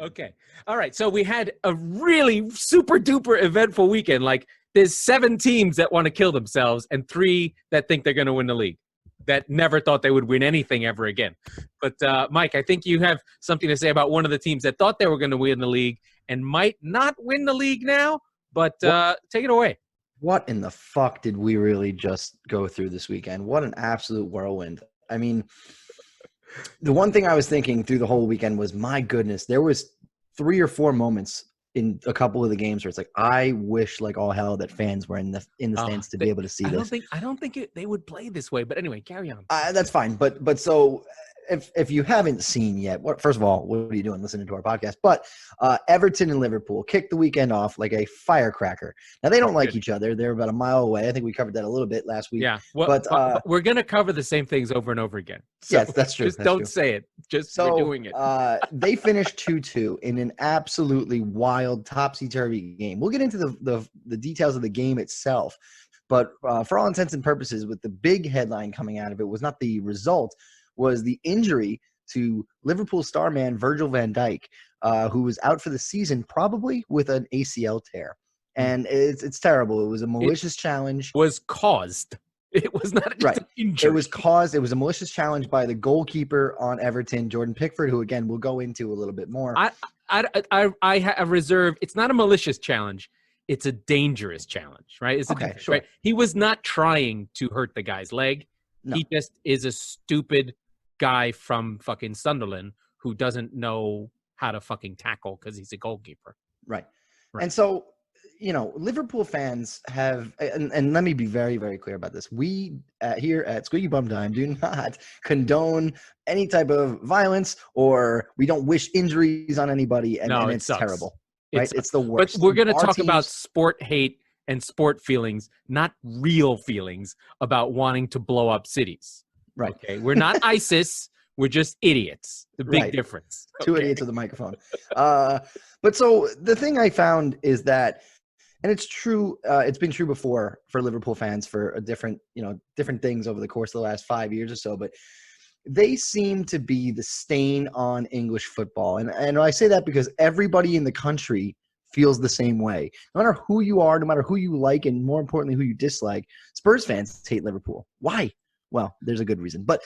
Okay. All right. So we had a really super duper eventful weekend. Like there's 7 teams that want to kill themselves and 3 that think they're going to win the league that never thought they would win anything ever again. But Mike, I think you have something to say about one of the teams that thought they were going to win the league and might not win the league now, but take it away. What in the fuck did we really just go through this weekend? What an absolute whirlwind. I mean, the one thing I was thinking through the whole weekend was, my goodness, there was 3 or 4 moments in a couple of the games where it's like, I wish like all hell that fans were in the stands to be able to see this. I don't think they would play this way, but anyway, carry on. That's fine. But so if you haven't seen yet, first of all, what are you doing listening to our podcast? But Everton and Liverpool kicked the weekend off like a firecracker. Now, they don't like each other. They're about a mile away. I think we covered that a little bit last week. Yeah, but we're going to cover the same things over and over again. So yes, that's true. Just don't say it. We're doing it. They finished 2-2 in an absolutely wild, topsy-turvy game. We'll get into the details of the game itself. But for all intents and purposes, with the big headline coming out of it was not the result, was the injury to Liverpool star man Virgil van Dijk, who was out for the season, probably with an ACL tear. And it's terrible. It was a malicious challenge. Was caused. It was not just an injury. It was caused. It was a malicious challenge by the goalkeeper on Everton, Jordan Pickford, who, again, we'll go into a little bit more. I have reserved. It's not a malicious challenge. It's a dangerous challenge, right? Sure. Right? He was not trying to hurt the guy's leg. No. He just is a stupid guy from fucking Sunderland who doesn't know how to fucking tackle because he's a goalkeeper. Right. And so, Liverpool fans have, and let me be very, very clear about this. We here at Squeaky Bum Time do not condone any type of violence, or we don't wish injuries on anybody, and it's terrible. Right? It's the worst. But we're going to talk about sport hate and sport feelings, not real feelings about wanting to blow up cities. Right. Okay. We're not ISIS. We're just idiots. The big difference. Two idiots with a microphone. But so the thing I found is that, and it's true, it's been true before for Liverpool fans for a different things over the course of the last 5 years or so, but they seem to be the stain on English football. And I say that because everybody in the country feels the same way. No matter who you are, no matter who you like, and more importantly, who you dislike, Spurs fans hate Liverpool. Why? Well, there's a good reason. But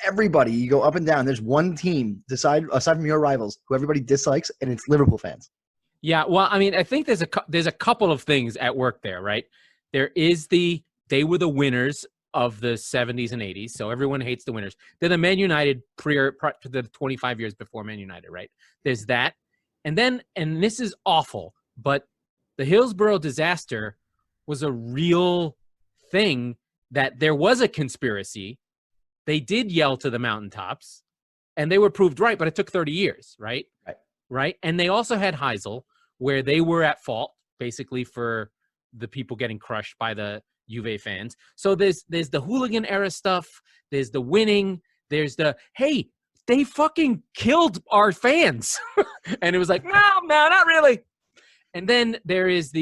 everybody, you go up and down, there's one team aside from your rivals who everybody dislikes, and it's Liverpool fans. Yeah, well, I mean, I think there's a couple of things at work there, right? There is they were the winners of the 70s and 80s, so everyone hates the winners. They're the Man United the 25 years before Man United, right? There's that. And this is awful, but the Hillsborough disaster was a real thing, that there was a conspiracy. They did yell to the mountaintops, and they were proved right, but it took 30 years, right? Right. And they also had Heysel, where they were at fault, basically, for the people getting crushed by the Juve fans. So there's the hooligan era stuff. There's the winning. There's the, hey, they fucking killed our fans. And it was like, no, not really. And then there is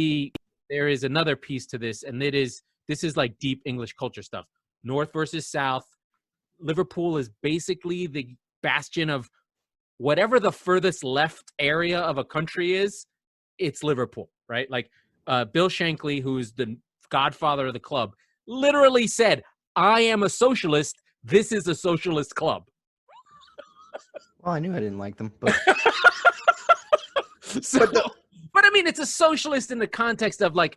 another piece to this, and this is like deep English culture stuff. North versus South. Liverpool is basically the bastion of whatever the furthest left area of a country is, it's Liverpool, right? Like Bill Shankly, who's the godfather of the club, literally said, I am a socialist. This is a socialist club. Well, I knew I didn't like them, but but I mean, it's a socialist in the context of like,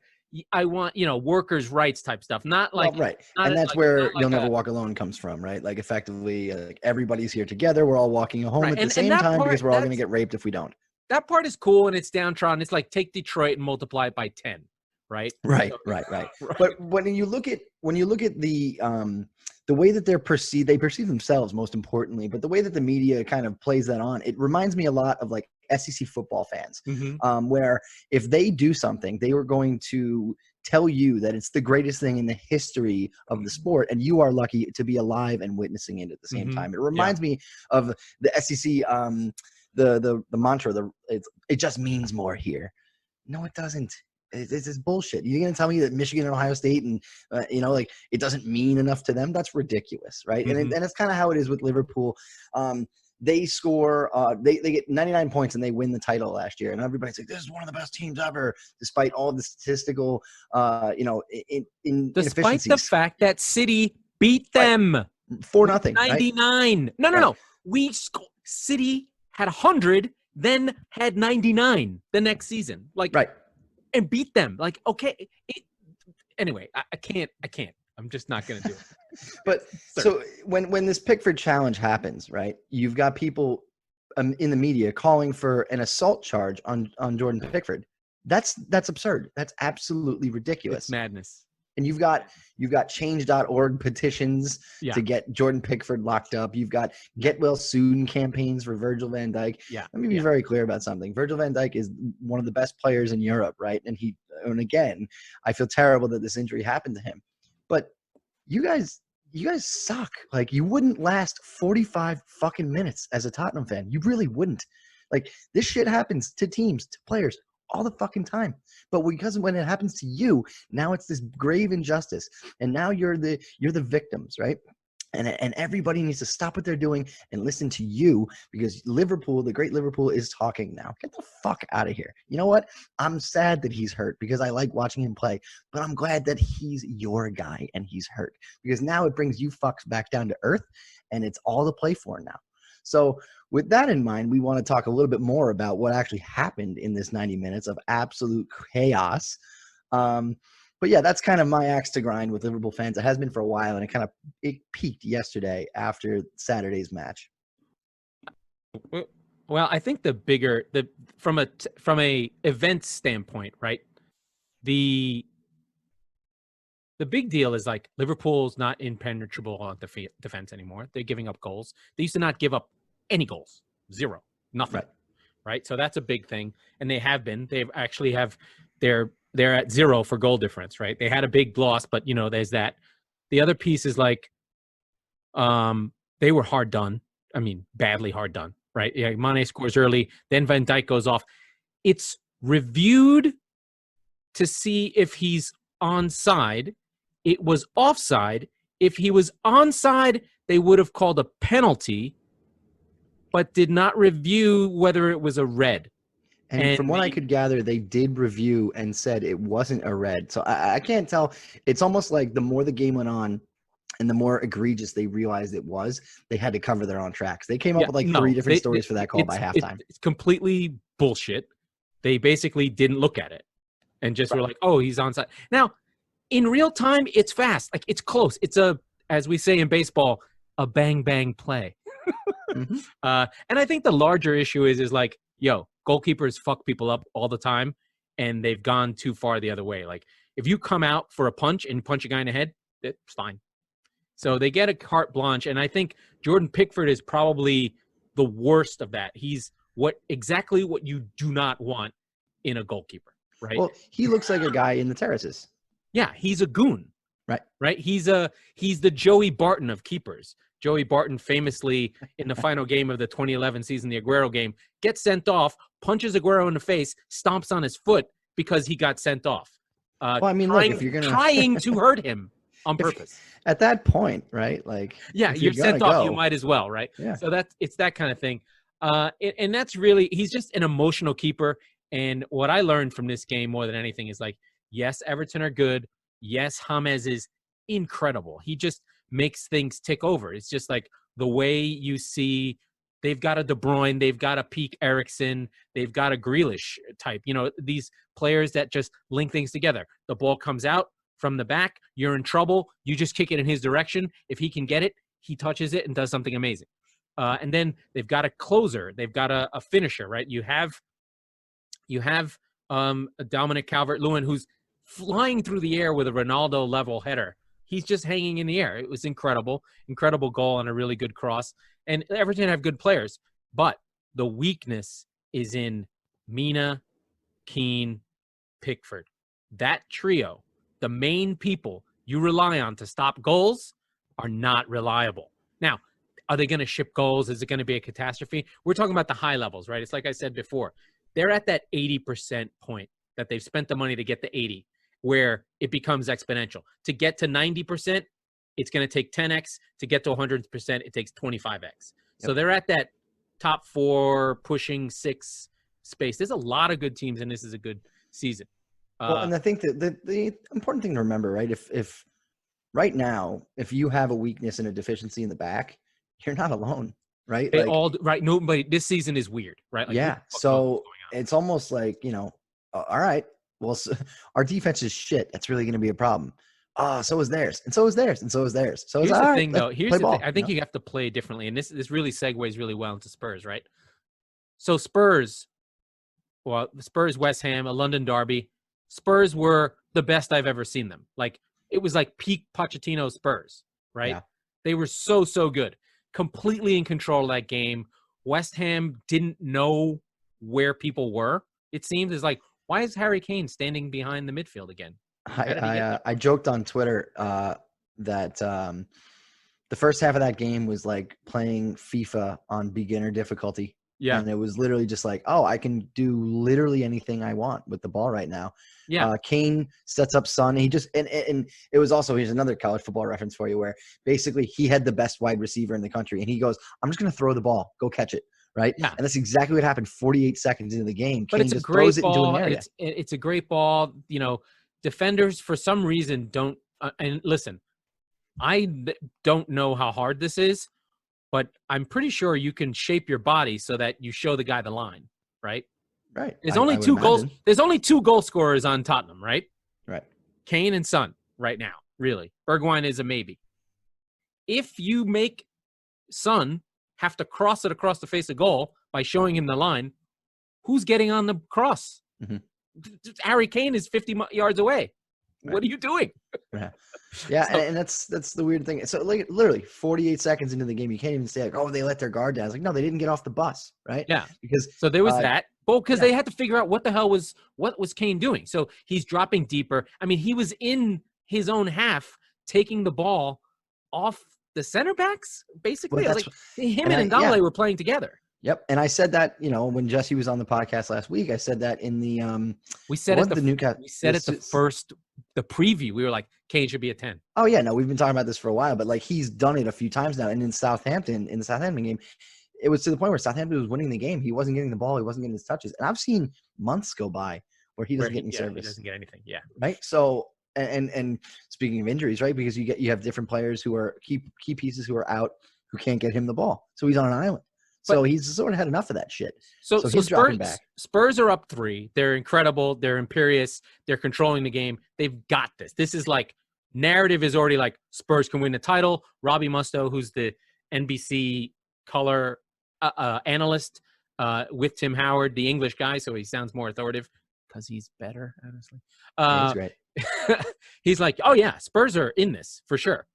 I want, workers' rights type stuff, not like right. And that's where You'll Never Walk Alone comes from, right? Like effectively, everybody's here together. We're all walking home at the same time because we're all going to get raped if we don't. That part is cool, and it's downtrodden. It's like take Detroit and multiply it by 10, right? Right. But when you look at the way that they perceive themselves, most importantly, but the way that the media kind of plays that on, it reminds me a lot of like SEC football fans, where if they do something, they were going to tell you that it's the greatest thing in the history of the sport, and you are lucky to be alive and witnessing it at the same time. It reminds me of the SEC, the mantra, it just means more here. No, it doesn't. It's bullshit. You're going to tell me that Michigan and Ohio State and, like it doesn't mean enough to them? That's ridiculous, right? And it's kind of how it is with Liverpool. they score, they get 99 points and they win the title last year. And everybody's like, this is one of the best teams ever, despite all the statistical, Despite the inefficiencies. fact that City beat them 4-0. 99. Right? No. City had 100, then had 99 the next season. Like, right. And beat them. Like, okay. Anyway, I can't. I'm just not going to do it. But so when this Pickford challenge happens, right, you've got people in the media calling for an assault charge on Jordan Pickford. That's absurd. That's absolutely ridiculous. It's madness. And you've got change.org petitions to get Jordan Pickford locked up. You've got get well soon campaigns for Virgil van Dijk. Yeah. Let me be very clear about something. Virgil van Dijk is one of the best players in Europe, right? And again, I feel terrible that this injury happened to him. But you guys suck. Like, you wouldn't last 45 fucking minutes as a Tottenham fan. You really wouldn't. Like, this shit happens to teams, to players all the fucking time. But because when it happens to you, now it's this grave injustice. And now you're the victims, right? And everybody needs to stop what they're doing and listen to you, because Liverpool, the great Liverpool, is talking now. Get the fuck out of here. You know what? I'm sad that he's hurt because I like watching him play, but I'm glad that he's your guy and he's hurt, because now it brings you fucks back down to earth and it's all to play for now. So with that in mind, we want to talk a little bit more about what actually happened in this 90 minutes of absolute chaos. But yeah, that's kind of my axe to grind with Liverpool fans. It has been for a while, and it peaked yesterday after Saturday's match. Well, I think from a event standpoint, right? The big deal is, like, Liverpool's not impenetrable on defense anymore. They're giving up goals. They used to not give up any goals. Zero. Nothing. Right? So that's a big thing. And they have been. They've actually they're at 0 for goal difference, right? They had a big loss, but, there's that. The other piece is, like, they were hard done. I mean, badly hard done, right? Yeah, Mane scores early, then Van Dijk goes off. It's reviewed to see if he's onside. It was offside. If he was onside, they would have called a penalty, but did not review whether it was a red. And from what I could gather, they did review and said it wasn't a red. So I can't tell. It's almost like the more the game went on and the more egregious they realized it was, they had to cover their own tracks. They came up with like 3 different stories for that call by halftime. It's completely bullshit. They basically didn't look at it and just were like, oh, he's onside. Now, in real time, it's fast. Like, it's close. It's as we say in baseball, a bang, bang play. Mm-hmm. And I think the larger issue is like, goalkeepers fuck people up all the time, and they've gone too far the other way. Like, if you come out for a punch and punch a guy in the head, it's fine. So they get a carte blanche, and I think Jordan Pickford is probably the worst of that. He's exactly what you do not want in a goalkeeper, right? Well, he looks like a guy in the terraces. Yeah, he's a goon. Right? He's the Joey Barton of keepers. Joey Barton famously, in the final game of the 2011 season, the Aguero game, gets sent off, punches Aguero in the face, stomps on his foot because he got sent off. If you're trying to hurt him on purpose. At that point, right? Like, yeah, you're sent off. You might as well, right? Yeah. So it's that kind of thing. And that's really, he's just an emotional keeper. And what I learned from this game more than anything is, like, yes, Everton are good. Yes, James is incredible. He just makes things tick over. It's just like the way you see they've got a De Bruyne, they've got a Peak Eriksson, they've got a Grealish type, these players that just link things together. The ball comes out from the back, you're in trouble, you just kick it in his direction. If he can get it, he touches it and does something amazing. And then they've got a closer, they've got a finisher, right? You have a Dominic Calvert-Lewin who's flying through the air with a Ronaldo level header. He's just hanging in the air. It was incredible goal and a really good cross. And Everton have good players, but the weakness is in Mina, Keane, Pickford. That trio, the main people you rely on to stop goals, are not reliable. Now, are they going to ship goals? Is it going to be a catastrophe? We're talking about the high levels, right? It's like I said before. They're at that 80% point that they've spent the money to get to 80, where it becomes exponential. To get to 90%, it's going to take 10x. To get to 100%, it takes 25x. So they're at that top 4, pushing 6 space. There's a lot of good teams, and this is a good season. Well, and I think that the important thing to remember, right? If right now, if you have a weakness and a deficiency in the back, you're not alone, right? They all right. Nobody. This season is weird, right? Like, yeah. So it's almost like, all right. Well, so our defense is shit. That's really going to be a problem. So is theirs, and so is theirs, and so is theirs. So here's the thing, though. Here's the thing. I think you have to play differently, and this really segues really well into Spurs, right? So Spurs, West Ham, a London derby. Spurs were the best I've ever seen them. Like, it was like peak Pochettino Spurs, right? Yeah. They were so good, completely in control of that game. West Ham didn't know where people were. It seems it's like, why is Harry Kane standing behind the midfield again? I joked on Twitter that the first half of that game was like playing FIFA on beginner difficulty. Yeah. And it was literally just like, I can do literally anything I want with the ball right now. Yeah. Kane sets up Son. He just and it was also, here's another college football reference for you, where basically he had the best wide receiver in the country, and he goes, I'm just going to throw the ball, go catch it. Right. Yeah. And that's exactly what happened 48 seconds into the game. But Kane it's a just great throws ball. It into an area. It's a great ball. Defenders for some reason don't. And listen, I don't know how hard this is, but I'm pretty sure you can shape your body so that you show the guy the line, right? Right. There's only 2 goals. There's only 2 goal scorers on Tottenham, right? Right. Kane and Son right now, really. Bergwijn is a maybe. If you make Son have to cross it across the face of goal by showing him the line, who's getting on the cross? Mm-hmm. Harry Kane is 50 yards away. Right. What are you doing? Yeah, and that's the weird thing. So, like, literally 48 seconds into the game, you can't even say, like, they let their guard down. It's like, no, they didn't get off the bus, right? Yeah. Because so there was that. Well, because they had to figure out what was Kane doing. So he's dropping deeper. I mean, he was in his own half, taking the ball off the center backs, basically. Well, like him and Ndombele were playing together. Yep, and I said that, when Jesse was on the podcast last week, I said that in the we said it the preview. We were like, Kane should be a 10. Oh yeah, no, we've been talking about this for a while, but like, he's done it a few times now. And in the Southampton game, it was to the point where Southampton was winning the game. He wasn't getting the ball, he wasn't getting his touches, and I've seen months go by where he doesn't get any service. He doesn't get anything. Yeah. Right. So and speaking of injuries, right? Because you have different players who are key pieces who are out, who can't get him the ball, so he's on an island. So he's sort of had enough of that shit. So he's dropping back. Spurs are up 3. They're incredible. They're imperious. They're controlling the game. They've got this. This is like, narrative is already like, Spurs can win the title. Robbie Mustoe, who's the NBC color analyst with Tim Howard, the English guy, so he sounds more authoritative because he's better, honestly. He's great. He's like, oh yeah, Spurs are in this for sure.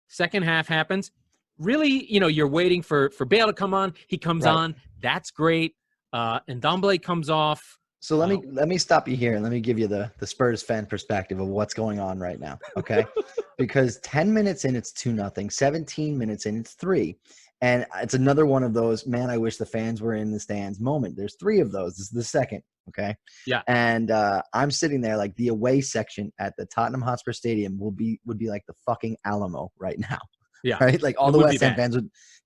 Second half happens. Really, you're waiting for Bale to come on. He comes on. That's great. And Ndombele comes off. So let me stop you here and let me give you the Spurs fan perspective of what's going on right now, okay? Because 10 minutes in, it's 2-0. 17 minutes in, it's 3. And it's another one of those, man, I wish the fans were in the stands moment. There's 3 of those. This is the second, okay? Yeah. And I'm sitting there like, the away section at the Tottenham Hotspur Stadium would be like the fucking Alamo right now. Yeah. Right? Like, all the West Ham fans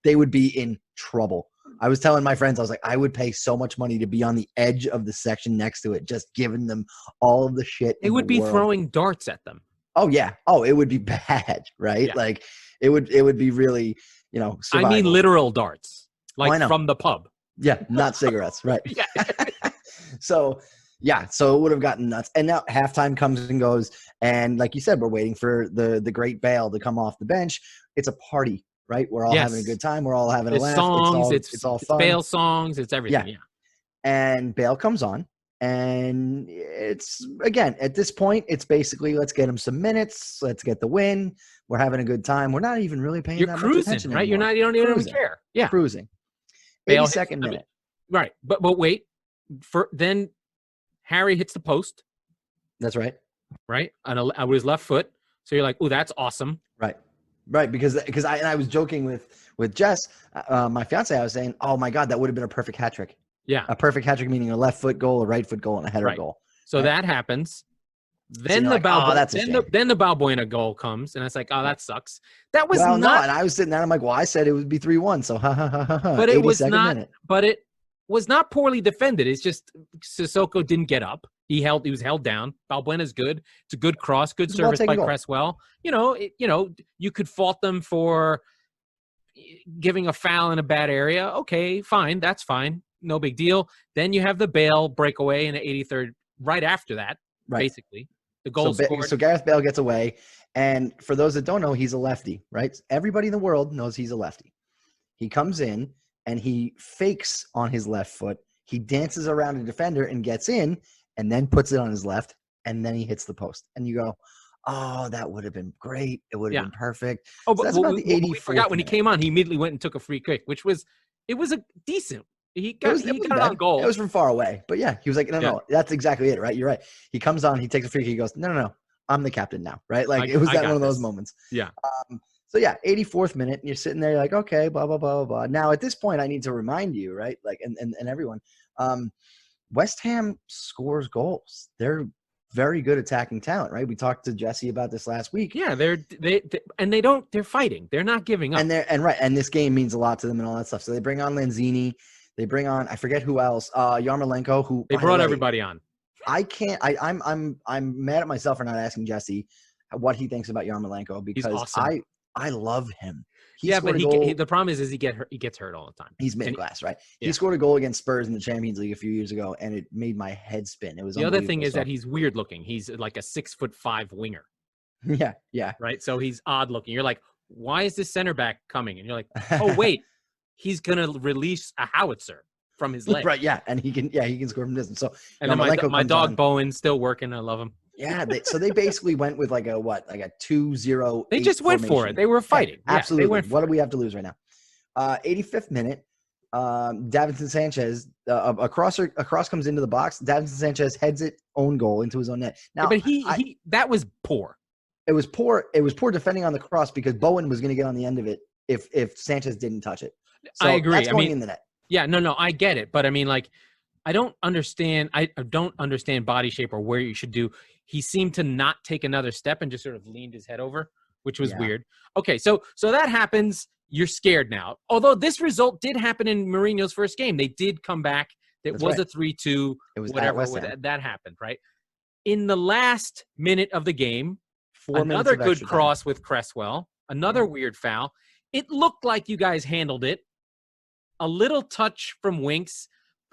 would be in trouble. I was telling my friends, I was like, I would pay so much money to be on the edge of the section next to it, just giving them all of the shit. They would be throwing darts at them. Oh yeah. Oh, it would be bad, right? Yeah. Like, it would be really, survival. I mean, literal darts, like from the pub. Yeah, not cigarettes, right? Yeah. So it would have gotten nuts. And now halftime comes and goes, and like you said, we're waiting for the great Bale to come off the bench. It's a party, right? We're all having a good time. We're all having a laugh. Songs, it's all fun. Bale songs, it's everything. Yeah. And Bale comes on, and it's, again, at this point, it's basically, let's get him some minutes. Let's get the win. We're having a good time. We're not even really paying that much attention right? anymore. You don't even care. Yeah. Cruising. Bale 82nd minute. Right. But wait. Then Harry hits the post. That's right. Right? With his left foot. So you're like, oh, that's awesome. Right. Because I was joking with Jess, my fiance. I was saying, oh my God, that would have been a perfect hat trick. Yeah. A perfect hat trick, meaning a left foot goal, a right foot goal, and a header goal. So that happens. Then the Balbuena goal comes, and it's like, oh, that sucks. That was and not. I was sitting there, I'm like, well, I said it would be 3-1, so ha ha ha ha ha. But it was not. Minute. But it was not poorly defended. It's just Sissoko didn't get up. He was held down. Balbuena's good. It's a good cross, good service by Cresswell. You could fault them for giving a foul in a bad area. Okay, fine, that's fine, no big deal. Then you have the Bale breakaway in the 83rd. Right after that, basically. The goal scored. So Gareth Bale gets away. And for those that don't know, he's a lefty, right? Everybody in the world knows he's a lefty. He comes in and he fakes on his left foot. He dances around a defender and gets in and then puts it on his left. And then he hits the post. And you go, oh, that would have been great. It would have been perfect. Oh, but we forgot when he came on, he immediately went and took a free kick, it was a decent. He got it on goal. It was from far away. But yeah, he was like, no, that's exactly it, right? You're right. He comes on, he takes a free kick, he goes, no, I'm the captain now, right? Like it was one of those moments. Yeah. So yeah, 84th minute, and you're sitting there, you're like, okay, blah, blah, blah, blah, blah. Now at this point, I need to remind you, right? Like, and everyone, West Ham scores goals. They're very good attacking talent, right? We talked to Jesse about this last week. Yeah, they're fighting. They're not giving up. And this game means a lot to them and all that stuff. So they bring on Lanzini. They bring on, I forget who else, Yarmolenko, who they brought everybody on. I'm mad at myself for not asking Jesse what he thinks about Yarmolenko because awesome. I love him. But the problem is he gets hurt all the time. He's mid-class, right? Yeah. He scored a goal against Spurs in the Champions League a few years ago, and it made my head spin. It was the other thing is that he's weird looking. He's like a 6'5" winger. Yeah. Right. So he's odd looking. You're like, why is this center back coming? And you're like, oh wait. He's gonna release a howitzer from his leg, right? Yeah, and he can score from distance. So, and then my dog Bowen's still working. I love him. Yeah, so they basically went with like a 2-0. They just went for it. They were fighting. Yeah, absolutely. What do we have to lose right now? 85th minute. Davinson Sanchez, a cross comes into the box. Davinson Sanchez heads it own goal into his own net. Now, but he that was poor. It was poor. It was poor defending on the cross because Bowen was going to get on the end of it if Sanchez didn't touch it. So I agree. That's going in the net. Yeah, no, I get it. But I mean, like, I don't understand body shape or where you should do. He seemed to not take another step and just sort of leaned his head over, which was weird. Okay, so that happens. You're scared now. Although this result did happen in Mourinho's first game. They did come back. It was a 3-2. It was whatever. That happened, right? In the last minute of the game, another good cross with Cresswell, another weird foul. It looked like you guys handled it. A little touch from Winks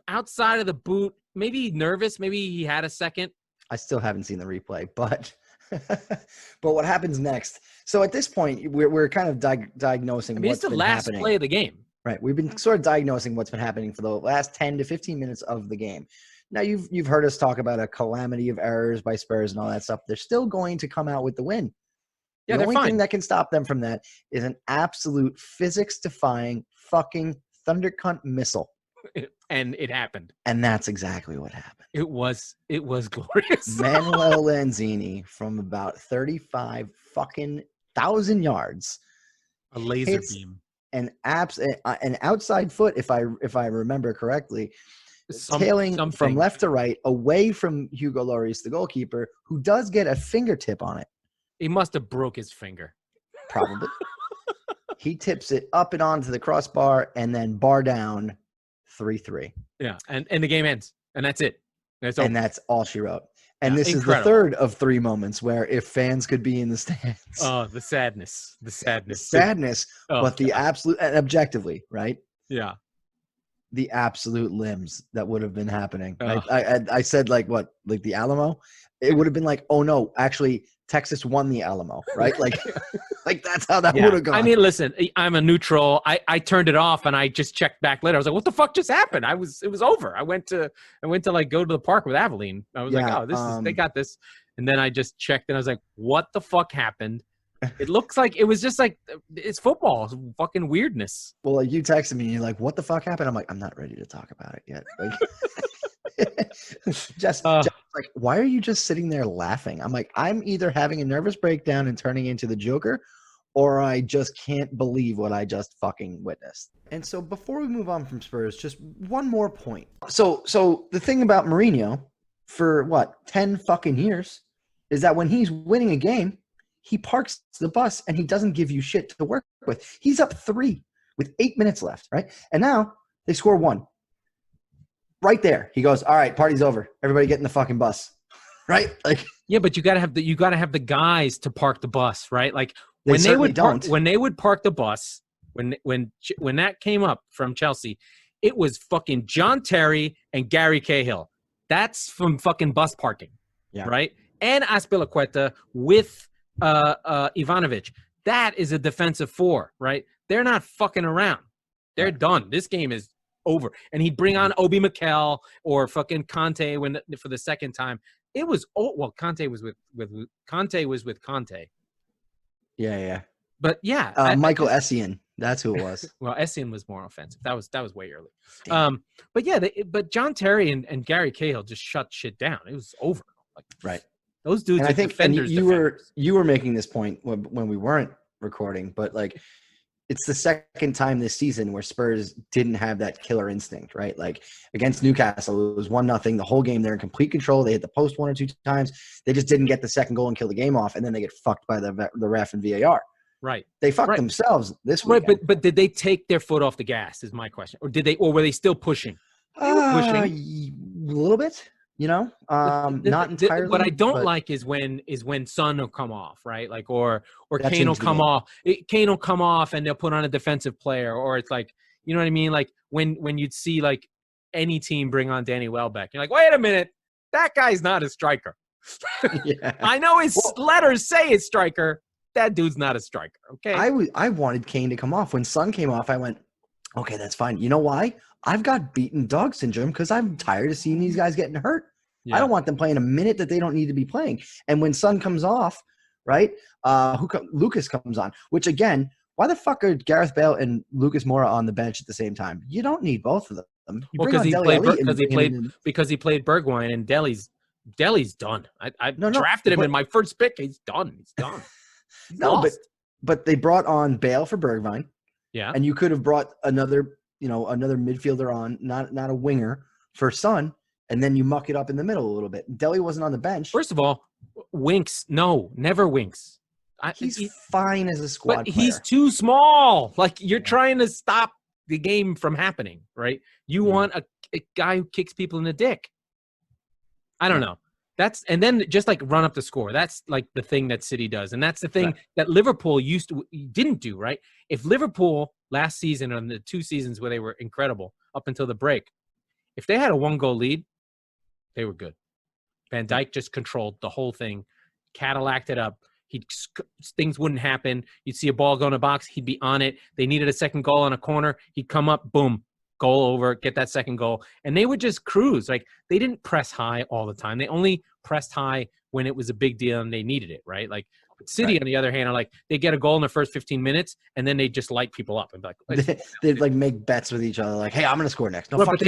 outside of the boot. Maybe nervous. Maybe he had a second. I still haven't seen the replay, but what happens next? So at this point, we're kind of diagnosing what's been happening. It's the last play of the game. Right. We've been sort of diagnosing what's been happening for the last 10 to 15 minutes of the game. Now, you've heard us talk about a calamity of errors by Spurs and all that stuff. They're still going to come out with the win. Yeah, the only thing that can stop them from that is an absolute physics-defying fucking thunder cunt missile. And it happened. And that's exactly what happened. It was glorious. Manuel Lanzini from about 35 fucking thousand yards. A laser beam. An outside foot, if I remember correctly, tailing from left to right, away from Hugo Lloris, the goalkeeper, who does get a fingertip on it. He must have broke his finger. Probably. He tips it up and onto the crossbar and then bar down 3-3. Yeah, and the game ends. And that's it. And that's all she wrote. And this is the third of three moments where if fans could be in the stands. Oh, the sadness. But the absolute, and objectively, right? Yeah. The absolute limbs that would have been happening. I said like the Alamo? It would have been like, oh no, actually Texas won the Alamo, right? Like that's how that would have gone. I mean, listen, I'm a neutral. I turned it off and I just checked back later. I was like, what the fuck just happened? It was over. I went to like go to the park with Aveline. I was like, oh, they got this. And then I just checked and I was like, what the fuck happened? It looks like it was just like it's football. It's fucking weirdness. Well, like you texted me and you're like, what the fuck happened? I'm like, I'm not ready to talk about it yet. Like just like, why are you just sitting there laughing? I'm like, I'm either having a nervous breakdown and turning into the Joker, or I just can't believe what I just fucking witnessed. And so before we move on from Spurs, just one more point. So the thing about Mourinho, for 10 fucking years, is that when he's winning a game, he parks the bus and he doesn't give you shit to work with. He's up 3 with 8 minutes left, right? And now they score 1. Right there, he goes, "All right, party's over. Everybody get in the fucking bus." Right? Like, yeah, but you gotta have the guys to park the bus, right? Like when they would park the bus, when that came up from Chelsea, it was fucking John Terry and Gary Cahill. That's from fucking bus parking, right? And Azpilicueta with Ivanovic. That is a defensive 4, right? They're not fucking around. They're done. This game is over. And he'd bring on Obi Mikel or fucking Conte for the second time. It was Conte was with Conte. Yeah. But yeah, Michael Essien. That's who it was. Well, Essien was more offensive. That was way early. But yeah, but John Terry and Gary Cahill just shut shit down. It was over. Like, right. Those dudes. And are I think defenders. You were making this point when we weren't recording, but like, it's the second time this season where Spurs didn't have that killer instinct, right? Like against Newcastle, it was 1-0 the whole game. They're in complete control. They hit the post 1 or 2 times. They just didn't get the second goal and kill the game off, and then they get fucked by the ref and VAR. Right. They fucked themselves this week. Right, but did they take their foot off the gas? Is my question, or were they still pushing? They were pushing a little bit. Not entirely. What I don't like is when Son will come off, right? Like or Kane will come off. Kane will come off and they'll put on a defensive player, or it's like, you know what I mean? Like when you'd see like any team bring on Danny Welbeck, you're like, wait a minute, that guy's not a striker. Yeah. I know his letters say he's striker. That dude's not a striker. Okay. I wanted Kane to come off. When Son came off, I went, okay, that's fine. You know why? I've got beaten dog syndrome because I'm tired of seeing these guys getting hurt. Yeah. I don't want them playing a minute that they don't need to be playing. And when Son comes off, right, Lucas comes on, which again, why the fuck are Gareth Bale and Lucas Moura on the bench at the same time? You don't need both of them. Because he played Bergwijn, and Dele's done. I drafted him in my first pick. He's done. He's done. But they brought on Bale for Bergwijn. Yeah. And you could have brought another midfielder on, not a winger, for Son. And then you muck it up in the middle a little bit. Dele wasn't on the bench. First of all, Winks. No, never Winks. He's fine as a squad player. He's too small. Like, you're trying to stop the game from happening, right? You want a guy who kicks people in the dick. I don't know. And then just like run up the score. That's like the thing that City does. And that's the thing that Liverpool didn't do, right? If Liverpool last season and the 2 seasons where they were incredible up until the break, if they had a 1-goal lead, they were good. Van Dijk just controlled the whole thing, Cadillac'd it up. Things wouldn't happen. You'd see a ball go in a box, he'd be on it. They needed a second goal on a corner, he'd come up, boom, goal over, get that second goal. And they would just cruise. Like, they didn't press high all the time. They only pressed high when it was a big deal and they needed it, right? Like, City, on the other hand, are like, they get a goal in the first 15 minutes and then they just light people up and be like, they'd like make bets with each other, like, hey, I'm gonna score next. But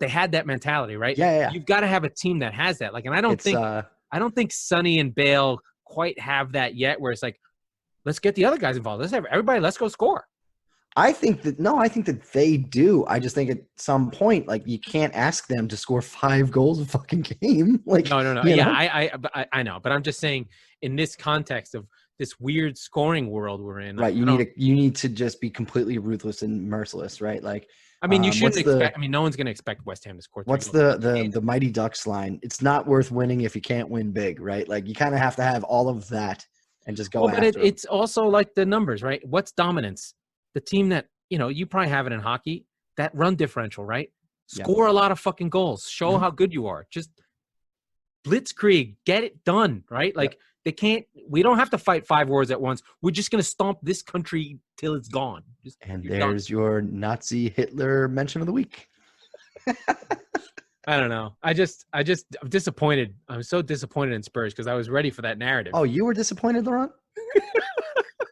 they had that mentality, right? Yeah. You've got to have a team that has that. Like, and I don't think Sonny and Bale quite have that yet, where it's like, let's get the other guys involved. Let's go score. I think that they do. I just think at some point, like, you can't ask them to score 5 goals a fucking game. Like, no. Yeah, I know, but I'm just saying, in this context of this weird scoring world we're in, right? You need to just be completely ruthless and merciless, right? Like, I mean, you shouldn't expect. I mean, no one's going to expect West Ham to score. What's the Mighty Ducks line? It's not worth winning if you can't win big, right? Like, you kind of have to have all of that and just go. But it's also like the numbers, right? What's dominance? The team that, you probably have it in hockey, that run differential, right? Score a lot of fucking goals. Show how good you are. Just blitzkrieg, get it done, right? Like, we don't have to fight 5 wars at once. We're just going to stomp this country till it's gone. There's your Nazi Hitler mention of the week. I don't know. I'm disappointed. I'm so disappointed in Spurs because I was ready for that narrative. Oh, you were disappointed, Laurent?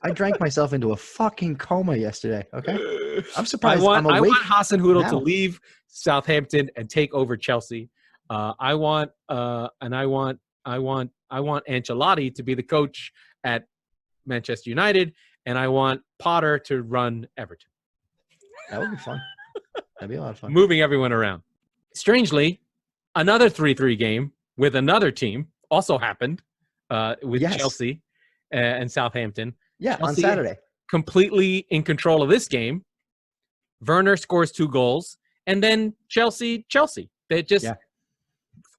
I drank myself into a fucking coma yesterday. Okay, I'm surprised. I want Hasenhüttl to leave Southampton and take over Chelsea. I want Ancelotti to be the coach at Manchester United, and I want Potter to run Everton. That would be fun. That'd be a lot of fun. Moving everyone around. Strangely, another 3-3 game with another team also happened with Yes. Chelsea and Southampton. Yeah, Chelsea on Saturday. Completely in control of this game. Werner scores 2 goals, and then Chelsea. They just Very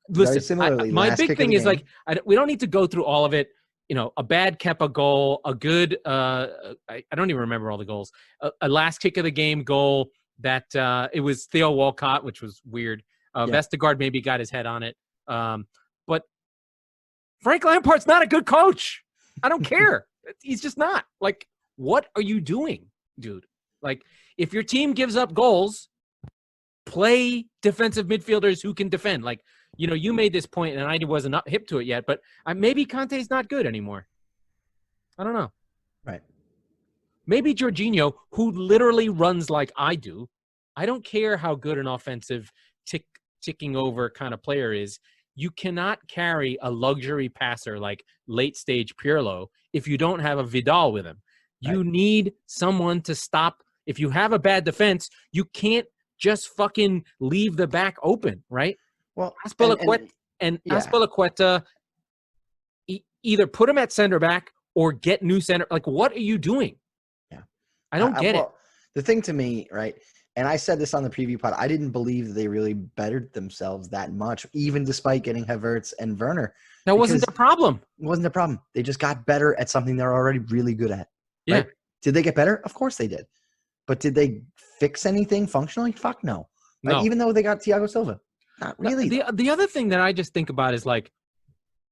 listen. similarly, My last big kick of thing the is game. we don't need to go through all of it. A bad Kepa goal, a good I don't even remember all the goals. A last kick of the game goal that it was Theo Walcott, which was weird. Vestergaard maybe got his head on it. But Frank Lampard's not a good coach. I don't care. He's just not. Like, what are you doing, dude? Like, if your team gives up goals, play defensive midfielders who can defend. Like, you made this point, and I wasn't hip to it yet, but maybe Conte's not good anymore. I don't know. Right. Maybe Jorginho, who literally runs like I do. I don't care how good an offensive ticking over kind of player is. You cannot carry a luxury passer like late-stage Pirlo if you don't have a Vidal with him. You need someone to stop. If you have a bad defense, you can't just fucking leave the back open, right? Well, Azpilicueta, either put him at center back or get new center. Like, what are you doing? Yeah, I don't get it. The thing to me, right, and I said this on the preview pod, I didn't believe that they really bettered themselves that much, even despite getting Havertz and Werner. That wasn't their problem. It wasn't their problem. They just got better at something they're already really good at. Yeah. Right? Did they get better? Of course they did. But did they fix anything functionally? Fuck no. Right? No. Even though they got Thiago Silva. Not really. The other thing that I just think about is like,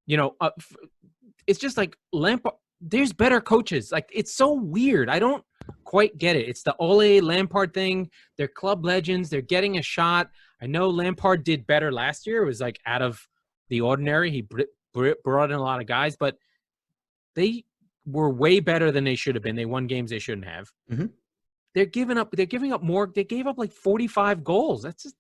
it's just like Lampard. There's better coaches. Like, it's so weird. I don't quite get it. It's the Ole Lampard thing. They're club legends. They're getting a shot. I know Lampard did better last year. It was like out of the ordinary. He brought in a lot of guys, but they were way better than they should have been. They won games they shouldn't have. Mm-hmm. They're giving up more. They gave up like 45 goals. That's just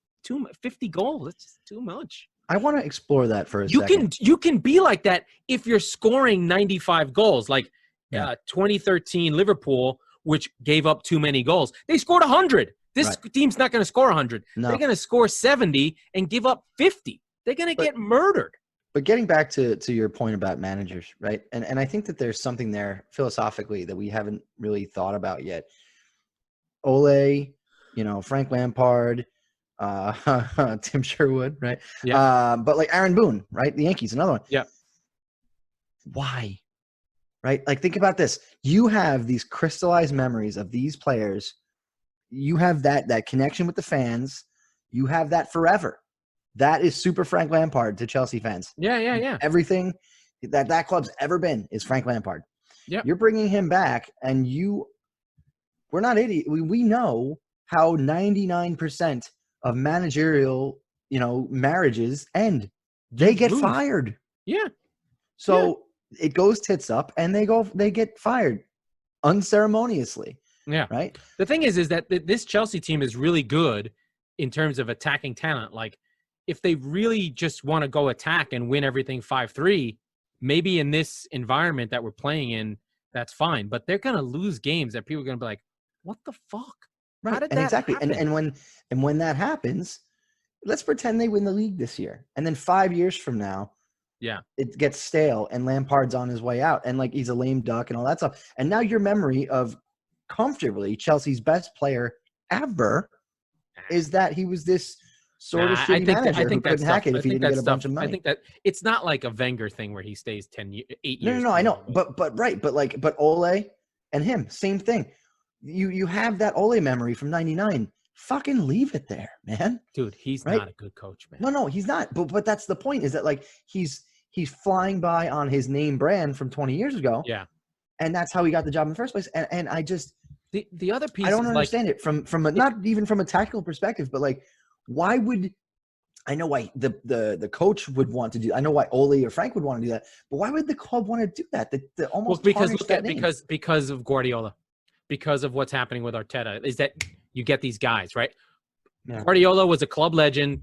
50 goals. That's just too much. I want to explore that for a second. You can be like that if you're scoring 95 goals, like 2013 Liverpool, which gave up too many goals. They scored 100. This team's not going to score 100. No. They're going to score 70 and give up 50. They're going to get murdered. But getting back to your point about managers, right? And I think that there's something there philosophically that we haven't really thought about yet. Ole, Frank Lampard, Tim Sherwood, right? Yeah. But like Aaron Boone, right? The Yankees, another one. Yeah. Why? Right? Like, think about this. You have these crystallized memories of these players. You have that connection with the fans. You have that forever. That is super Frank Lampard to Chelsea fans. Yeah. Everything that club's ever been is Frank Lampard. Yeah. You're bringing him back, and we're not idiots. We know how 99% of managerial, marriages end. They get fired. Yeah. So it goes tits up, and they get fired unceremoniously. Yeah. Right. The thing is that this Chelsea team is really good in terms of attacking talent. Like, if they really just want to go attack and win everything 5-3, maybe in this environment that we're playing in, that's fine. But they're going to lose games that people are going to be like, what the fuck? Right. How did that exactly. happen? And when that happens, let's pretend they win the league this year. And then 5 years from now, it gets stale and Lampard's on his way out and like he's a lame duck and all that stuff. And now your memory of comfortably Chelsea's best player ever is that he was this sort of shitty manager who couldn't hack it if he didn't get a bunch of money. I think that it's not like a Wenger thing where he stays 8 years. No, I know. But Ole and him, same thing. You have that Ole memory from 99. Fucking leave it there, man. Dude, he's not a good coach, man. No, he's not. But that's the point, is that like he's flying by on his name brand from 20 years ago. Yeah. And that's how he got the job in the first place. And I just the other piece I don't understand it from not even from a tactical perspective, but like, why would I know why the coach would want to do. I know why Ole or Frank would want to do that, but why would the club want to do that? The almost because of Guardiola, because of what's happening with Arteta, is that you get these guys, right? Yeah. Guardiola was a club legend.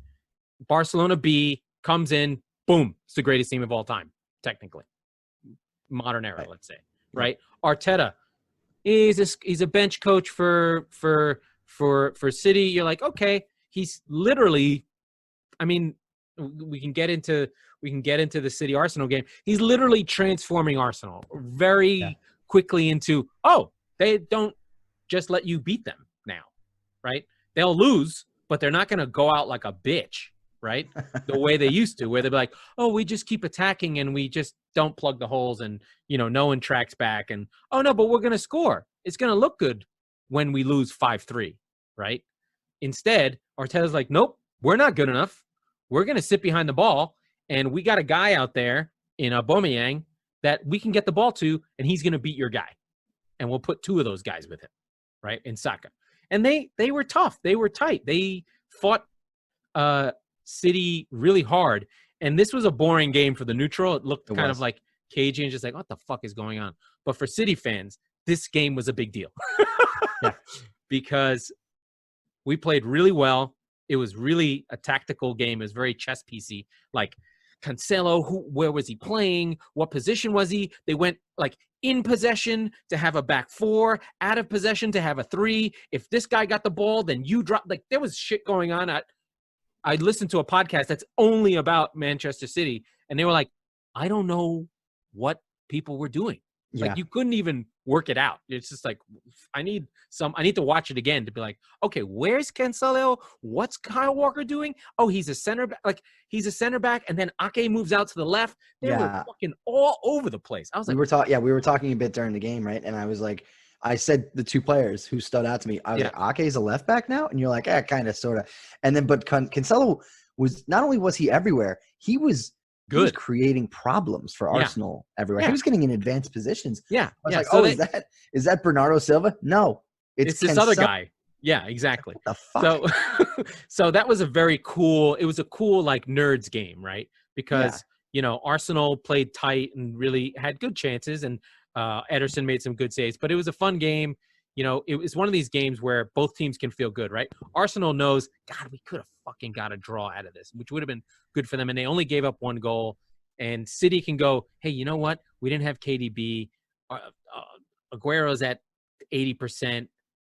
Barcelona B comes in, boom, it's the greatest team of all time, technically, modern era, let's say, right? Arteta he's a bench coach for City. You're like, okay, he's literally. I mean, we can get into the City Arsenal game. He's literally transforming Arsenal very quickly into, oh, they don't just let you beat them now, right? They'll lose, but they're not going to go out like a bitch, right? The way they used to, where they'd be like, oh, we just keep attacking and we just don't plug the holes and, no one tracks back. And, oh, no, but we're going to score. It's going to look good when we lose 5-3, right? Instead, Arteta's like, nope, we're not good enough. We're going to sit behind the ball, and we got a guy out there in Aubameyang that we can get the ball to, and he's going to beat your guy. And we'll put 2 of those guys with him, right, in Saka. And they were tough. They were tight. They fought City really hard. And this was a boring game for the neutral. It looked kind of like cagey and just like, what the fuck is going on? But for City fans, this game was a big deal. Because we played really well. It was really a tactical game. It was very chess piecey. Like Cancelo, where was he playing? What position was he? They went like in possession to have a back 4, out of possession to have a 3. If this guy got the ball, then you drop. Like there was shit going on. I listened to a podcast that's only about Manchester City, and they were like, I don't know what people were doing. Like you couldn't even work it out. It's just like, I need to watch it again to be like, okay, where's Cancelo? What's Kyle Walker doing? Oh, he's a center back. Like he's a center back, and then Ake moves out to the left. They were fucking all over the place. I was like, we were talking a bit during the game, right? And I was like, I said the 2 players who stood out to me. I was like, Ake's a left back now, and you're like, kind of, sort of. And then, but Cancelo was not only was he everywhere, he was good. He was creating problems for Arsenal everywhere. He was getting in advanced positions. I was like, so is that Bernardo Silva? No, it's this other guy. Yeah, exactly. What the fuck? So that was it was a cool like nerds game, right? Because Arsenal played tight and really had good chances, and Ederson made some good saves, but it was a fun game. It was one of these games where both teams can feel good, right? Arsenal knows, God, we could have fucking got a draw out of this, which would have been good for them. And they only gave up 1 goal. And City can go, hey, you know what? We didn't have KDB. Aguero's at 80%.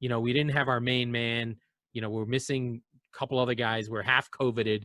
We didn't have our main man. We're missing a couple other guys. We're half COVIDed.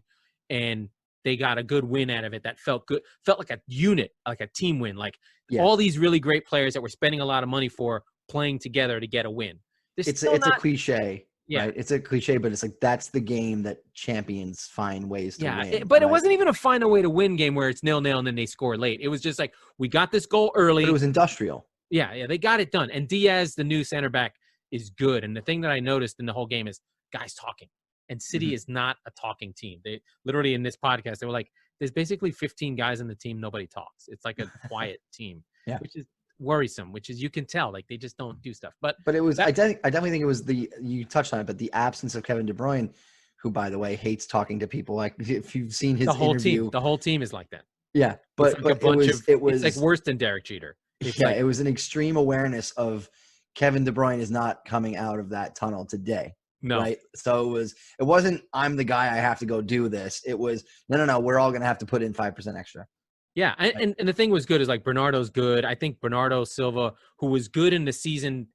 And they got a good win out of it that felt good. Felt like a unit, like a team win. Like all these really great players that we're spending a lot of money for playing together to get a win. It's a cliche, right? It's a cliche, but it's like that's the game that champions find ways to win. But it wasn't even a find a way to win game where it's 0-0 and then they score late. It was just like, we got this goal early. But it was industrial. Yeah, they got it done. And Diaz, the new center back, is good. And the thing that I noticed in the whole game is guys talking. And City is not a talking team. They literally in this podcast, they were like, there's basically 15 guys in the team. Nobody talks. It's like a quiet team, which is worrisome, which is you can tell like they just don't do stuff. But it was I definitely think it was you touched on it, but the absence of Kevin De Bruyne, who by the way hates talking to people. Like if you've seen his interview, the whole team is like that. Yeah, but it was like worse than Derek Jeter. It was an extreme awareness of Kevin De Bruyne is not coming out of that tunnel today. No. Right. So it wasn't I'm the guy I have to go do this. It was no. We're all gonna have to put in 5% extra. Yeah, and the thing was good is like Bernardo's good. I think Bernardo Silva, who was good in the season,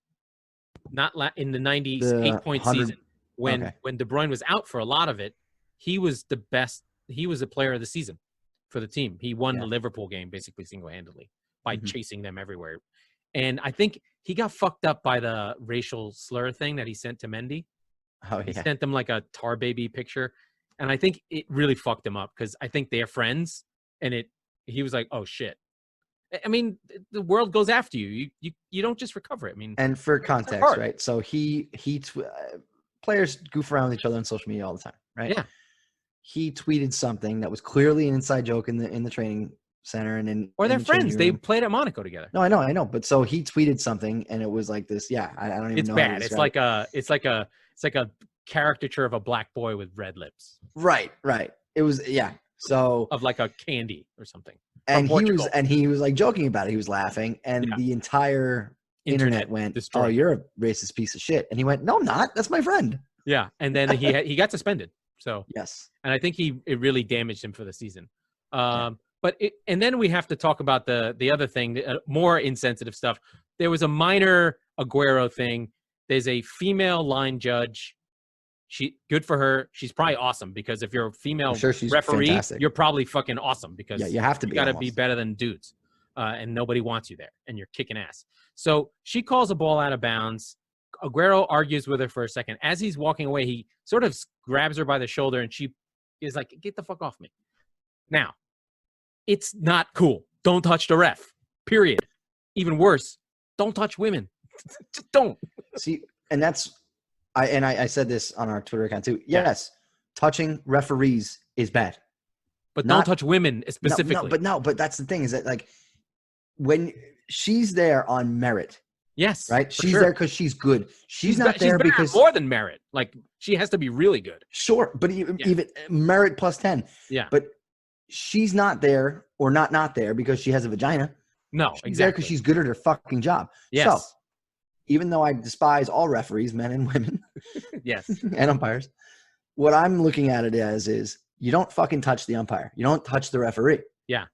not in the 90s, 8-point season, when De Bruyne was out for a lot of it, he was the best. He was the player of the season for the team. He won the Liverpool game basically single-handedly by chasing them everywhere. And I think he got fucked up by the racial slur thing that he sent to Mendy. He sent them like a tar baby picture. And I think it really fucked him up because I think they're friends. And he was like, oh, shit. I mean, the world goes after you. You don't just recover it. I mean, and for context, right? So players goof around with each other on social media all the time, right? Yeah. He tweeted something that was clearly an inside joke in the training center or they're friends. They played at Monaco together. No, I know. But so he tweeted something, and it was like this. Yeah, I don't even know. It's bad. It's like a caricature of a black boy with red lips. Right. It was So of like a candy or something. And he was like joking about it. He was laughing, and the entire internet went, destroyed. "Oh, you're a racist piece of shit." And he went, "No, I'm not. That's my friend." Yeah, and then he got suspended. So yes, and I think it really damaged him for the season. But then we have to talk about the other thing, more insensitive stuff. There was a minor Aguero thing. There's a female line judge. good for her. She's probably awesome because if you're a female she's referee, fantastic. you're probably fucking awesome because you have to be. You got to be better than dudes, and nobody wants you there, and you're kicking ass. So she calls a ball out of bounds. Aguero argues with her for a second. As he's walking away, he sort of grabs her by the shoulder, and she is like, "Get the fuck off me!" Now, it's not cool. Don't touch the ref. Period. Even worse, don't touch women. Just don't. See, and I said this on our Twitter account too. Yes, touching referees is bad, but don't touch women specifically. But that's the thing is that like when she's there on merit. Yes, right. She's there because she's good. She's not there because more than merit. Like she has to be really good. Sure, but even merit plus 10. Yeah, but she's not there or not there because she has a vagina. No, she's there because she's good at her fucking job. Yes. So, even though I despise all referees, men and women, yes, and umpires, what I'm looking at it as is you don't fucking touch the umpire. You don't touch the referee. Yeah.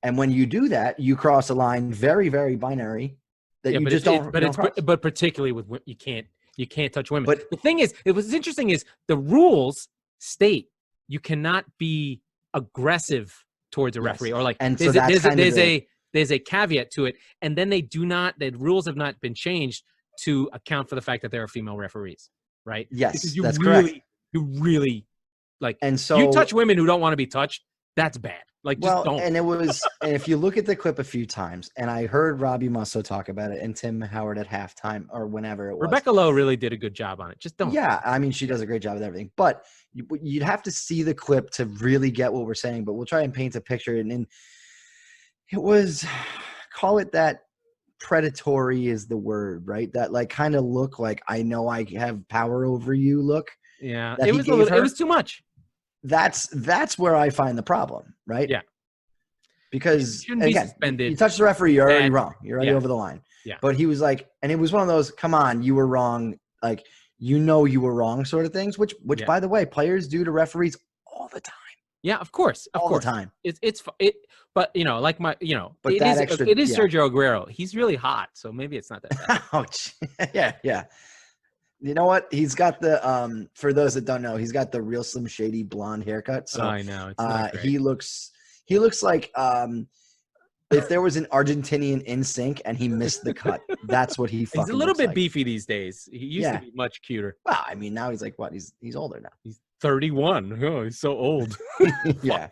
And when you do that, you cross a line very, very binary that you just don't. But particularly with you can't touch women. But the thing is, what's interesting is the rules state you cannot be aggressive towards a referee or like. And there's a caveat to it, and then the rules have not been changed to account for the fact that there are female referees, right? Yes, because that's correct. You really like, and so you touch women who don't want to be touched. That's bad. Like, just don't. And and if you look at the clip a few times, and I heard Robbie Musso talk about it, and Tim Howard at halftime or whenever it was. Rebecca Lowe really did a good job on it. Just don't. Yeah, I mean, she does a great job with everything, but you'd have to see the clip to really get what we're saying. But we'll try and paint a picture, and it was, call it that. Predatory is the word, right? That like kind of look like I know I have power over you. Look, yeah, it was too much. That's where I find the problem, right? Yeah, because again, you touch the referee, you're already wrong. You're already over the line. Yeah, but he was like, and it was one of those, come on, you were wrong. Like you were wrong, sort of things. Which by the way, players do to referees all the time. Yeah, of course, all the time. But like but it is Sergio Aguero. He's really hot, so maybe it's not that bad. yeah. You know what? He's got the for those that don't know, he's got the real Slim Shady blonde haircut. So I know it's not great. He looks like if there was an Argentinian in sync and he missed the cut, that's what he fucking. He's a little bit like. Beefy these days. He used to be much cuter. Well, I mean, now he's like what? He's older now. He's 31. Oh, he's so old. Yeah.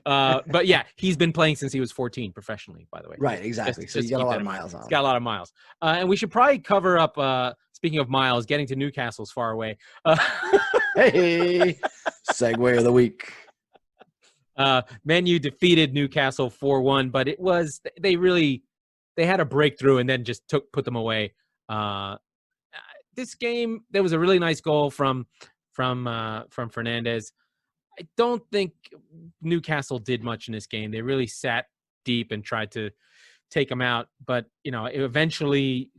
But yeah, he's been playing since he was 14 professionly, by the way. Right, exactly. So he's got a lot of miles on him. He's got a lot of miles. And we should probably cover up, speaking of miles, getting to Newcastle's far away. Hey, segue of the week. Man U defeated Newcastle 4-1, but they had a breakthrough and then just put them away. This game, there was a really nice goal from Fernandez. I don't think Newcastle did much in this game. They really sat deep and tried to take them out, but eventually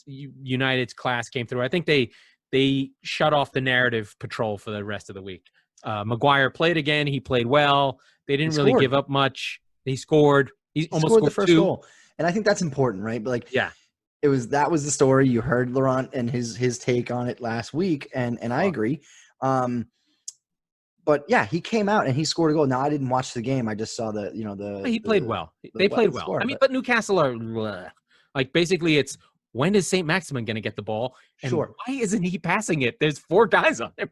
United's class came through. I think they shut off the narrative patrol for the rest of the week. Maguire played again. He played well. They didn't really give up much. He scored. He almost scored the first goal, and I think that's important, right? But that was the story. You heard Laurent and his take on it last week, and I agree. But yeah, he came out and he scored a goal. Now I didn't watch the game. I just saw he played well. They played well. Score, but Newcastle are like basically it's when is St. Maximin going to get the ball? And why isn't he passing it? There's 4 guys on him.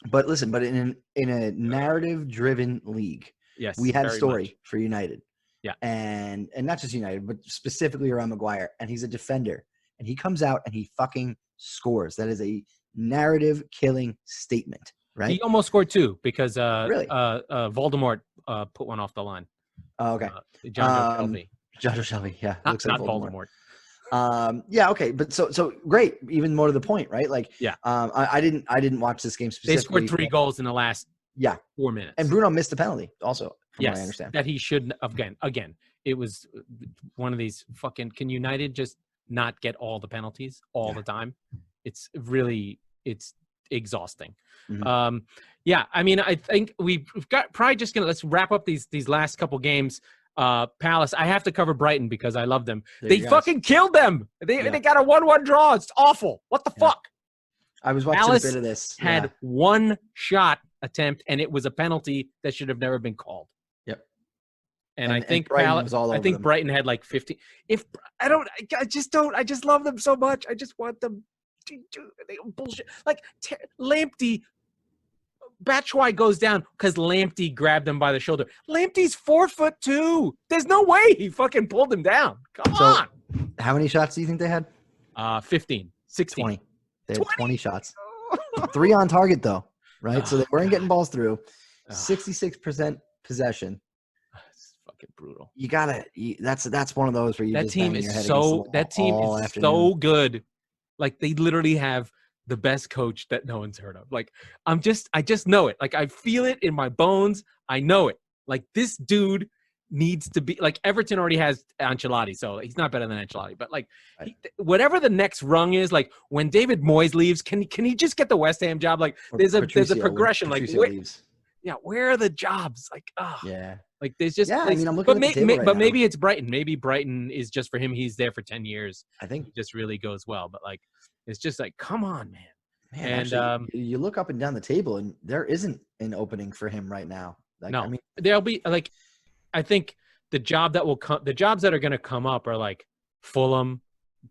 But listen, in a narrative-driven league, yes, we had a story for United. Yeah. And not just United, but specifically around Maguire. And he's a defender. And he comes out and he fucking scores. That is a narrative-killing statement, right? He almost scored 2 because Voldemort put one off the line. Oh, okay. John Joe Shelby, yeah. Looks like Voldemort. Yeah, okay. But so great. Even more to the point, right? Like, I didn't watch this game specifically. They scored 3 goals in the last 4 minutes. And Bruno missed a penalty also. From what I understand. That he should again. It was one of these fucking. Can United just not get all the penalties all the time? It's exhausting. Mm-hmm. I mean, I think we've got probably just let's wrap up these last couple games. Palace. I have to cover Brighton because I love them. They fucking killed them. They got a 1-1 draw. It's awful. What the fuck? I was watching Palace a bit of this. had one shot attempt, and it was a penalty that should have never been called. Yep. And I think Brighton was all over them. Brighton had like 50. I just love them so much. I just want them to do bullshit. Like Lamptey, Batshuayi goes down because Lamptey grabbed him by the shoulder. Lamptey's 4'2". There's no way he fucking pulled him down. Come on. How many shots do you think they had? 15, 16. 20. They had 20 shots. 3 on target, though, right? So they weren't getting balls through. 66% possession. It's fucking brutal. You gotta. That's one of those where you. That team is so good. Like they literally have the best coach that no one's heard of. Like I just know it. Like I feel it in my bones. I know it. Like this dude needs to be like Everton already has Ancelotti, so he's not better than Ancelotti. But like whatever the next rung is, like when David Moyes leaves, can he just get the West Ham job? Like there's a progression. Like where are the jobs? Like like there's just I mean I'm looking at the table but maybe it's Brighton. Maybe Brighton is just for him. He's there for 10 years. I think he just really goes well. But like it's just like come on, man. And actually, you look up and down the table, and there isn't an opening for him right now. Like, no, I mean, there'll be like. I think the jobs that are going to come up are like Fulham.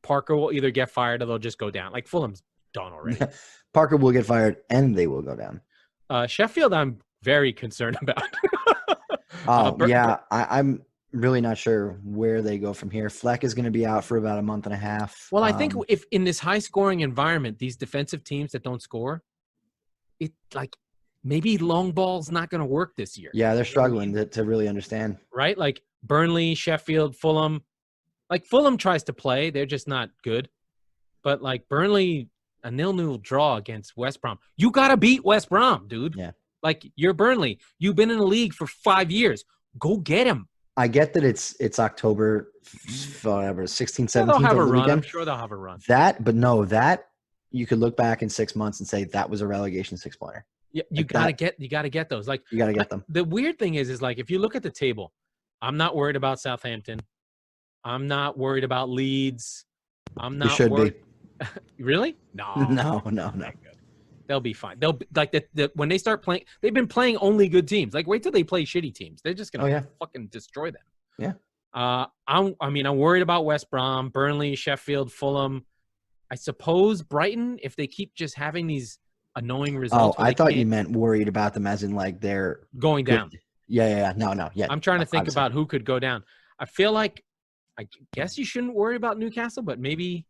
Parker will either get fired or they'll just go down. Like Fulham's done already. Parker will get fired and they will go down. Sheffield, I'm very concerned about. I'm really not sure where they go from here. Fleck is going to be out for about a month and a half. Well, I think if in this high scoring environment, these defensive teams that don't score, it like. Maybe long ball's not going to work this year. Yeah, they're struggling to really understand. Right? Like Burnley, Sheffield, Fulham. Like Fulham tries to play. They're just not good. But like Burnley, a 0-0 draw against West Brom. You got to beat West Brom, dude. Yeah. Like you're Burnley. You've been in the league for 5 years. Go get him. I get that it's October, whatever, 16, 17. They'll have a run. I'm sure they'll have a run. That you could look back in 6 months and say that was a relegation 6-pointer. Yeah, you gotta get those. Like you gotta get them. The weird thing is like if you look at the table, I'm not worried about Southampton. I'm not worried about Leeds. I'm not. You should be. Really? No. No. They'll be fine. They'll like when they start playing. They've been playing only good teams. Like wait till they play shitty teams. They're just gonna fucking destroy them. Yeah. I'm worried about West Brom, Burnley, Sheffield, Fulham. I suppose Brighton if they keep just having these annoying results. Oh, I thought you meant worried about them as in like they're going down. Yeah. No. Yeah. I'm trying to think about who could go down. I feel like, I guess you shouldn't worry about Newcastle, but maybe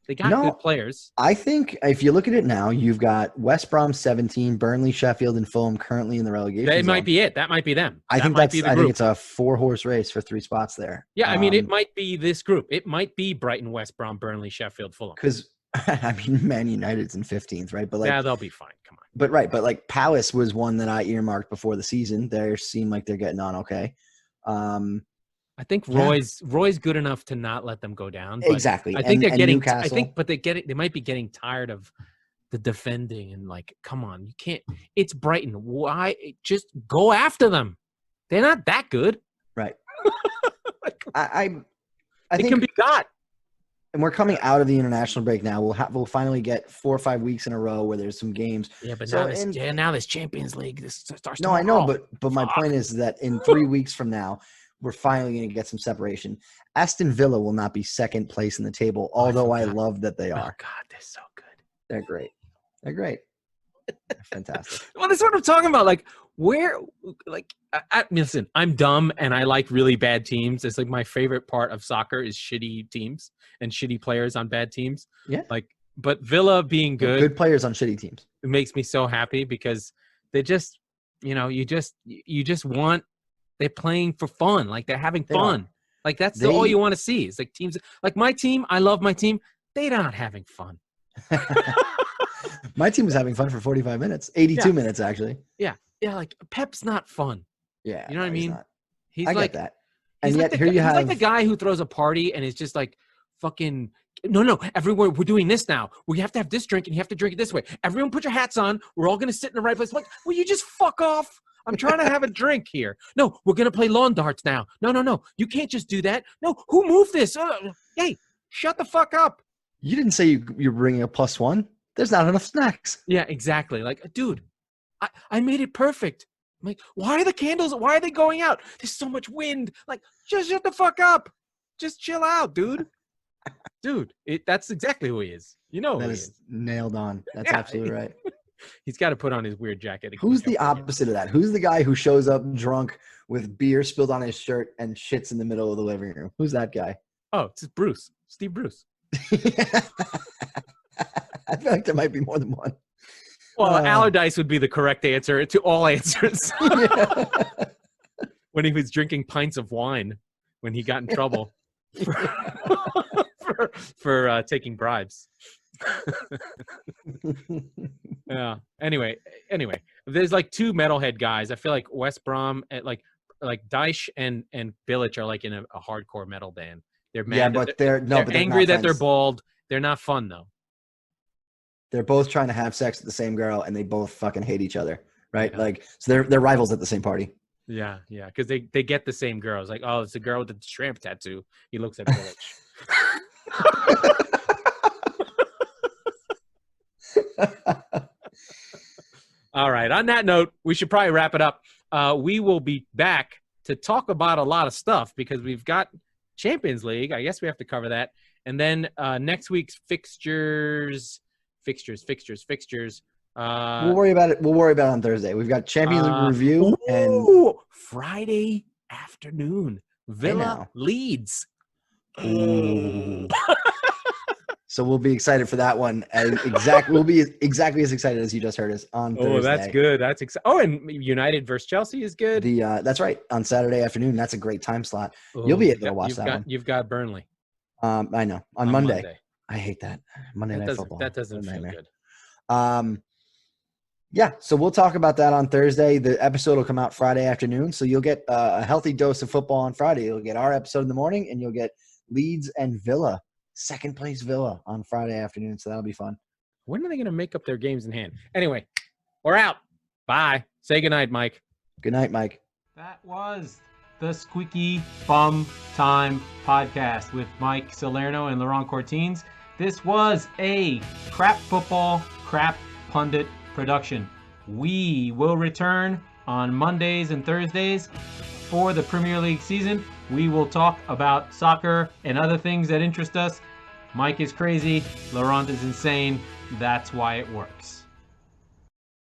they got good players. I think if you look at it now, you've got West Brom 17, Burnley, Sheffield, and Fulham currently in the relegation zone. Might be it. That might be them. I think it's a 4-horse race for 3 spots there. Yeah, I mean, it might be this group. It might be Brighton, West Brom, Burnley, Sheffield, Fulham. Because I mean, Man United's in 15th, right? But like, they'll be fine. Come on. But like Palace was one that I earmarked before the season. They seem like they're getting on okay. I think Roy's good enough to not let them go down. Exactly. I think they're getting. Newcastle, They might be getting tired of the defending and like, come on, you can't. It's Brighton. Why? Just go after them. They're not that good. Right. I think it can be got. And we're coming out of the international break now. We'll finally get 4 or 5 weeks in a row where there's some games. Yeah, but now this Champions League. This starts. No, tomorrow. I know, but my point is that in 3 weeks from now, we're finally going to get some separation. Aston Villa will not be second place in the table, although I love that they are. Oh God, they're so good. They're great. They're fantastic. Well, that's what I'm talking about. Like, listen, I'm dumb and I like really bad teams. It's like my favorite part of soccer is shitty teams and shitty players on bad teams. Yeah. But Villa being good players on shitty teams. It makes me so happy because they just, you just want, they're playing for fun. Like they're having fun. Like that's all you want to see. It's like teams like my team. I love my team. They're not having fun. My team was having fun for 45 minutes, 82 minutes actually. Yeah. Yeah. Like Pep's not fun. Yeah. You know what I mean? I get that. And yet here you have like the guy who throws a party and is just like fucking, no, everywhere we're doing this now. We have to have this drink and you have to drink it this way. Everyone put your hats on. We're all going to sit in the right place. Like, will you just fuck off? I'm trying to have a drink here. No, we're going to play lawn darts now. No. You can't just do that. No, who moved this? Hey, shut the fuck up. You didn't say you're bringing a +1. There's not enough snacks. Yeah, exactly. Like, dude, I made it perfect. I'm like, why are the candles? Why are they going out? There's so much wind. Like, just shut the fuck up. Just chill out, dude. Dude, that's exactly who he is. You know who That he is is. nailed on. That's absolutely right. He's got to put on his weird jacket. Who's the opposite of that? Who's the guy who shows up drunk with beer spilled on his shirt and shits in the middle of the living room? Who's that guy? Oh, it's Bruce. Steve Bruce. I feel like there might be more than one. Well, Allardyce would be the correct answer to all answers. When he was drinking pints of wine when he got in trouble for taking bribes. Yeah. Anyway, there's like two metalhead guys. I feel like West Brom, like Dyche and Bilic are like in a hardcore metal band. They're mad. Yeah, but they're angry that they're friends. bald. They're not fun though. They're both trying to have sex with the same girl, and they both fucking hate each other, right? Yeah. Like, so they're rivals at the same party. Yeah, because they get the same girls. Like, oh, it's a girl with the shrimp tattoo. He looks at Bilic. All right. On that note, we should probably wrap it up. We will be back to talk about a lot of stuff because we've got Champions League. I guess we have to cover that. And then next week's fixtures. We'll worry about it. We'll worry about it on Thursday. We've got Champions League review and Friday afternoon. Villa Leeds. Ooh. So we'll be excited for that one. We'll be exactly as excited as you just heard us on Thursday. Oh, that's good. That's exciting. Oh, and United versus Chelsea is good. That's right. On Saturday afternoon. That's a great time slot. You'll be able to watch that one. You've got Burnley. I know. On Monday. I hate that. Monday Night Football. That doesn't feel good. Yeah, so we'll talk about that on Thursday. The episode will come out Friday afternoon, so you'll get a healthy dose of football on Friday. You'll get our episode in the morning, and you'll get Leeds and Villa, second place Villa on Friday afternoon, so that'll be fun. When are they going to make up their games in hand? Anyway, we're out. Bye. Say goodnight, Mike. Good night, Mike. That was the Squeaky Bum Time Podcast with Mike Salerno and Laurent Cortines. This was a crap football, crap pundit production. We will return on Mondays and Thursdays for the Premier League season. We will talk about soccer and other things that interest us. Mike is crazy. Laurent is insane. That's why it works.